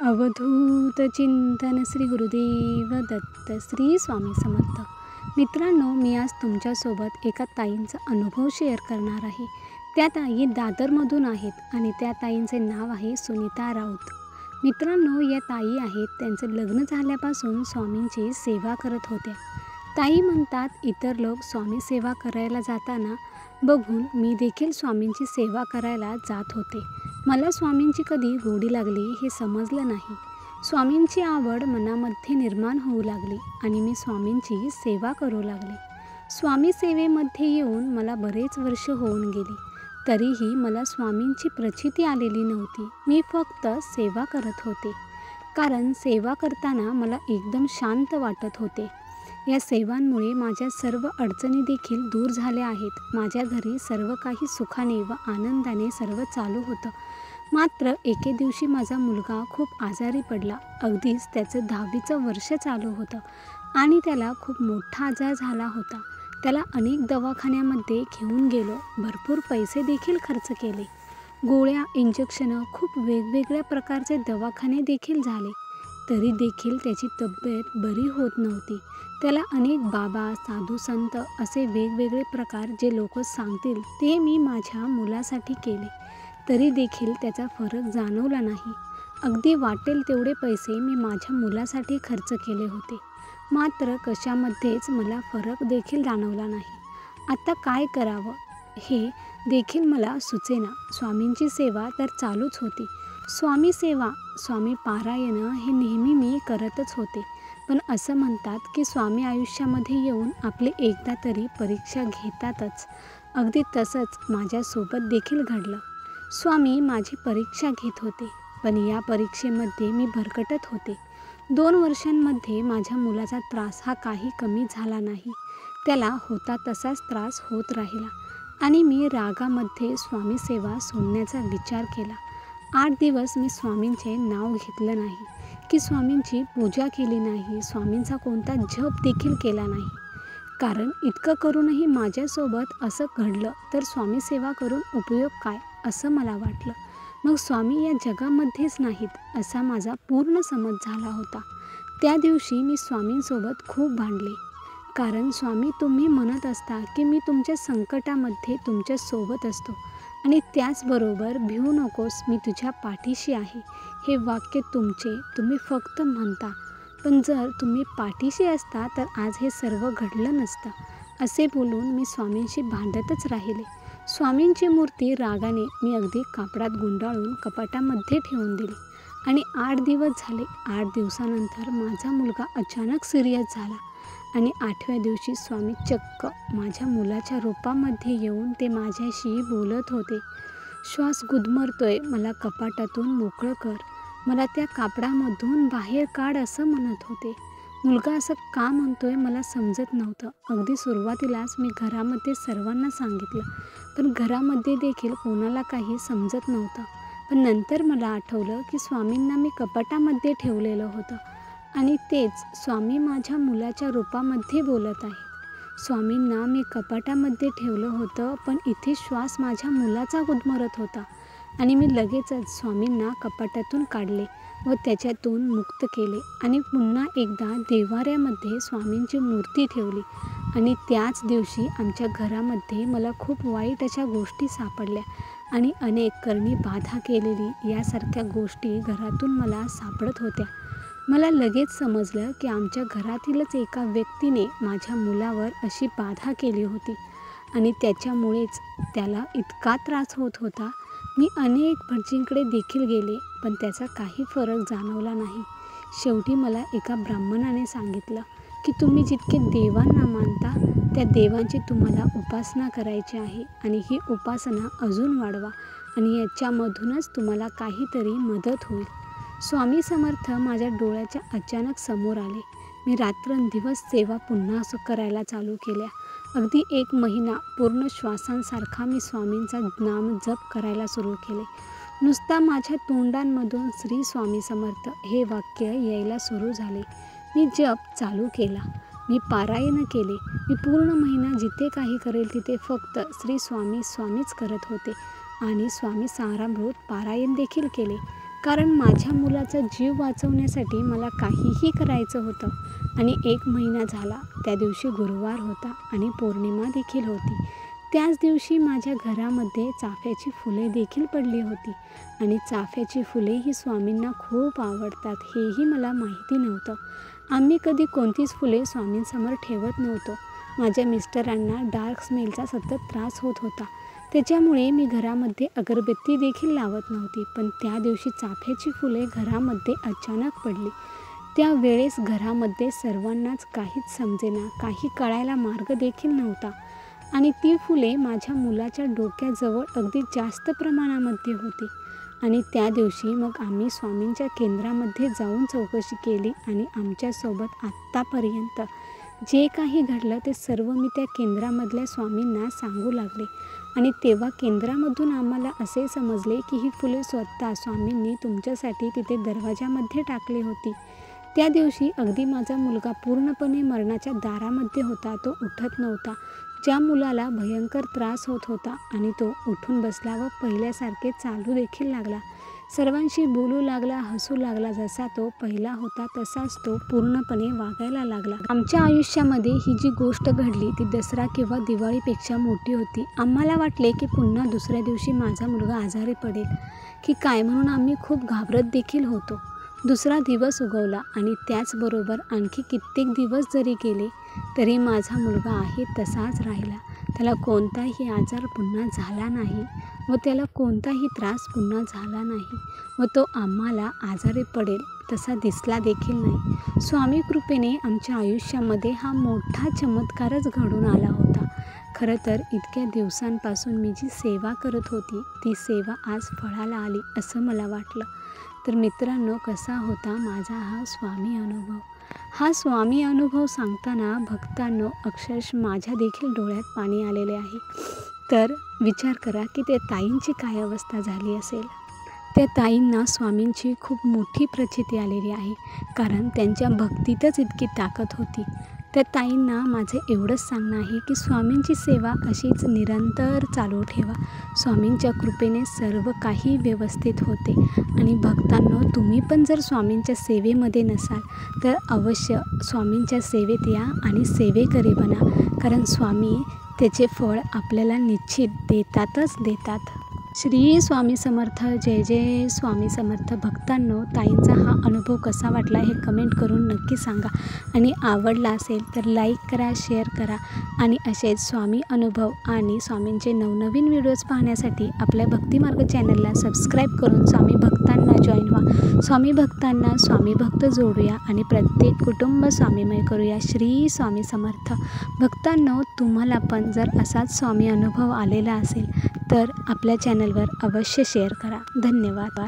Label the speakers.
Speaker 1: अवधूत चिंतन श्री गुरुदेव दत्त श्री स्वामी समर्थ. मित्रांनो, मी आज तुमच्यासोबत एका ताईंचा अनुभव शेअर करणार आहे. त्या ताई दादरमधून आहेत आणि त्या ताईंचे नाव आहे सुनीता राऊत. मित्रांनो, या ताई आहेत, त्यांचं लग्न झाल्यापासून स्वामींची सेवा करत होत्या. ताई म्हणतात, इतर लोक स्वामी सेवा करायला जाताना बघून मी देखील स्वामींची सेवा करायला जात होते. मला स्वामींची कधी गोडी लागली हे समजलं नाही. स्वामींची आवड मनामध्ये निर्माण होऊ लागली आणि मी स्वामींची सेवा करू लागले. स्वामी सेवेमध्ये येऊन मला बरेच वर्ष होऊन गेली, तरीही मला स्वामींची प्रचिती आलेली नव्हती. मी फक्त सेवा करत होते, कारण सेवा करताना मला एकदम शांत वाटत होते. या सेवांमुळे माझ्या सर्व अडचणी देखील दूर झाल्या आहेत. माझ्या घरी सर्व काही सुखाने व आनंदाने सर्व चालू होतं. मात्र एके दिवशी माझा मुलगा खूप आजारी पडला. अगदीच त्याचं 10वीचं वर्ष चालू होतं आणि त्याला खूप मोठा आजार झाला होता. त्याला अनेक दवाखान्यामध्ये घेऊन गेलो, भरपूर पैसे देखील खर्च केले. गोळ्या, इंजेक्शनं, खूप वेगवेगळ्या प्रकारचे दवाखाने देखील झाले, तरी देखील त्याची तब्येत बरी होत नव्हती. त्याला अनेक बाबा, साधू, संत असे वेगवेगळे प्रकार जे लोक सांगतील ते मी माझ्या मुलासाठी केले, तरी देखील त्याचा फरक जाणवला नाही. अगदी वाटेल तेवढे पैसे मी माझ्या मुलासाठी खर्च केले होते, मात्र कशामध्येच मला फरक देखील जाणवला नाही. आता काय करावं हे देखील मला सुचेना. स्वामींची सेवा तर चालूच होती. स्वामी सेवा, स्वामी पारायण हे नेहमी मी करतच होते. पण असं म्हणतात की स्वामी आयुष्यामध्ये येऊन आपली एकदा तरी परीक्षा घेतातच. अगदी तसंच माझ्यासोबत देखील घडलं. स्वामी माझी परीक्षा घेत होते, पण या परीक्षेमध्ये मी भरकटत होते. 2 वर्षांमध्ये माझ्या मुलाचा त्रास हा काही कमी झाला नाही. त्याला होता तसाच त्रास होत राहिला आणि मी रागामध्ये स्वामी सेवा सोडण्याचा विचार केला. 8 दिवस मी स्वामींचे नाव घेतलं नाही, की स्वामींची पूजा केली नाही, स्वामींचा कोणता जप देखील केला नाही. कारण इतकं करूनही माझ्यासोबत असं घडलं तर स्वामी सेवा करून उपयोग काय, असं मला वाटलं. मग स्वामी या जगामध्येच नाहीत असा माझा पूर्ण समज झाला होता. त्या दिवशी मी स्वामींसोबत खूप भांडले. कारण स्वामी, तुम्ही म्हणत असता की मी तुमच्या संकटामध्ये तुमच्यासोबत असतो आणि त्याचबरोबर भिवू नकोस, मी तुझ्या पाठीशी आहे. हे वाक्य तुम्ही फक्त म्हणता, पण जर तुम्ही पाठीशी असता तर आज हे सर्व घडलं नसतं. असे बोलून मी स्वामींशी भांडतच राहिले. स्वामींची मूर्ती रागाने मी अगदी कापडात गुंडाळून कपाटामध्ये ठेवून दिली आणि 8 दिवस झाले. 8 दिवसानंतर माझा मुलगा अचानक सिरियस झाला आणि 8व्या दिवशी स्वामी चक्क माझ्या मुलाच्या रूपामध्ये येऊन ते माझ्याशी बोलत होते. श्वास गुदमरतोय, मला कपाटातून मोकळं कर, मला त्या कापडामधून बाहेर काढ असं म्हणत होते. मुलगा असं का म्हणतोय मला समजत नव्हतं. अगदी सुरुवातीलाच मी घरामध्ये सर्वांना सांगितलं, पण घरामध्ये देखील कोणाला काही समजत नव्हतं. पण नंतर मला आठवलं की स्वामींना मी कपाटामध्ये ठेवलेलं होतं आणि तेच स्वामी माझ्या मुलाच्या रूपामध्ये बोलत आहेत. स्वामींना मी कपाटामध्ये ठेवलं होतं, पण इथे श्वास माझ्या मुलाचा गुदमरत होता आणि मी लगेचच स्वामींना कपाटातून काढले व त्याच्यातून मुक्त केले आणि पुन्हा एकदा देव्हाऱ्यामध्ये स्वामींची मूर्ती ठेवली. आणि त्याच दिवशी आमच्या घरामध्ये मला खूप वाईट अशा गोष्टी सापडल्या आणि अनेक करणी बाधा केलेली यासारख्या गोष्टी घरातून मला सापडत होत्या. मला लगेच समजलं की आमच्या घरातीलच एका व्यक्तीने माझ्या मुलावर अशी बाधा केली होती आणि त्याच्यामुळेच त्याला इतका त्रास होत होता. मी अनेक भटजींकडे देखील गेले, पण त्याचा काही फरक जाणवला नाही. शेवटी मला एका ब्राह्मणाने सांगितलं की तुम्ही जितके देवांना मानता त्या देवांची तुम्हाला उपासना करायची आहे आणि ही उपासना अजून वाढवा आणि याच्यामधूनच तुम्हाला काहीतरी मदत होईल. स्वामी समर्थ माझ्या डोळ्याच्या अचानक समोर आले. मी रात्रंदिवस सेवा पुन्हा करायला चालू केल्या. अगदी 1 महिना पूर्ण श्वासांसारखा मी स्वामींचा नाम जप करायला सुरू केले. नुसता माझ्या तोंडांमधून श्री स्वामी समर्थ हे वाक्य यायला सुरू झाले. मी जप चालू केला, मी पारायण केले. मी पूर्ण महिना जिथे काही करेल तिथे फक्त श्री स्वामी स्वामीच करत होते आणि स्वामी सारामृत पारायण देखील केले. कारण माझ्या मुलाचा जीव वाचवण्यासाठी मला काहीही करायचं होतं। आणि 1 महिना झाला। त्या दिवशी गुरुवार होता आणि पौर्णिमा देखील होती। त्याच दिवशी माझ्या घरामध्ये चाफ्याची फुले देखील पडली होती आणि चाफ्याची फुले ही स्वामींना खूप आवडतात हेही मला माहिती नव्हतं। आम्ही कधी कोणतीच फुले स्वामींसमोर ठेवत नव्हतो। माझ्या मिस्टरांना डार्क स्मेलचा सतत त्रास होत होता, त्याच्यामुळे मी घरामध्ये अगरबत्ती देखील लावत नव्हती। पण त्या दिवशी चाफ्याची फुले घरामध्ये अचानक पडली। त्यावेळेस घरामध्ये सर्वांनाच काहीच समजेना, काही कळायला मार्ग देखील नव्हता आणि ती फुले माझ्या मुलाच्या डोक्याजवळ अगदी जास्त प्रमाणामध्ये होती। आणि त्या दिवशी मग आम्ही स्वामींच्या केंद्रामध्ये जाऊन चौकशी केली आणि आमच्यासोबत आत्तापर्यंत जे काही घडलं ते सर्व मी त्या केंद्रामधल्या स्वामींना सांगू लागले। आणि तेव्हा केंद्रामधून आम्हाला असे समजले की ही फुले स्वतः स्वामींनी तुमच्यासाठी तिथे दरवाजामध्ये टाकली होती। त्या दिवशी अगदी माझा मुलगा पूर्णपणे मरणाच्या दारामध्ये होता, तो उठत नव्हता। ज्या मुलाला भयंकर त्रास होत होता आणि तो उठून बसला व पहिल्यासारखे चालू देखील लागला, सर्वांशी बोलू लागला, हसू लागला। जसा तो पहिला होता तसाच तो पूर्णपणे वागायला लागला। आमच्या आयुष्यामध्ये ही जी गोष्ट घडली ती दसरा किंवा दिवाळीपेक्षा मोठी होती। आम्हाला वाटले की पुन्हा दुसऱ्या दिवशी माझा मुलगा आजारी पडेल की काय, म्हणून आम्ही खूप घाबरत देखील होतो। दुसरा दिवस उगवला आणि त्याचबरोबर आणखी कित्येक दिवस जरी गेले तरी माझा मुलगा आहे तसाच राहिला। त्याला कोणताही आजार पुन्हा झाला नाही व त्याला कोणताही त्रास पुन्हा झाला नाही व तो आम्हाला आजारी पडेल तसा दिसला देखील नाही। स्वामी कृपेने आमच्या आयुष्यामध्ये हा मोठा चमत्कारच घडून आला होता। खरं तर इतक्या दिवसांपासून मी जी सेवा करत होती ती सेवा आज फळाला आली असं मला वाटलं। तर मित्रांनो, कसा होता माझा हा स्वामी अनुभव? हा स्वामी अनुभव सांगताना भक्तांनो अक्षरशः माझ्या देखील डोळ्यात पाणी आलेले आहे। तर विचार करा की त्या ताईंची काय अवस्था झाली असेल। त्या ताईंना स्वामींची खूप मोठी प्रचिती आलेली आहे, कारण त्यांच्या भक्तीतच इतकी ताकद होती। त्या ताईंना माझे एवढंच सांगणं आहे की स्वामींची सेवा अशीच निरंतर चालू ठेवा। स्वामींच्या कृपेने सर्व काही व्यवस्थित होते। आणि भक्तांनो, तुम्ही पण जर स्वामींच्या सेवेमध्ये नसाल तर अवश्य स्वामींच्या सेवेत या आणि सेवेकरी बना, कारण स्वामी त्याचे फळ आपल्याला निश्चित देतातच देतात। श्री स्वामी समर्थ, जय जय स्वामी समर्थ। भक्तांनो, ताईंचा हा अनुभव कसा वाटला हे कमेंट करून नक्की सांगा आणि आवडला असेल तर लाईक करा, शेअर करा आणि असेच स्वामी अनुभव आणि स्वामींचे नवनवीन व्हिडिओज पाहण्यासाठी आपल्या भक्तिमार्ग चॅनलला सबस्क्राईब करून स्वामी भक्तांना जॉईन व्हा। स्वामी भक्तांना स्वामी भक्त जोडूया आणि प्रत्येक कुटुंब स्वामीमय करूया। श्री स्वामी समर्थ। भक्तांनो, तुम्हाला पण जर असाच स्वामी अनुभव आलेला असेल तर आपल्या चॅनलवर अवश्य शेअर करा। धन्यवाद।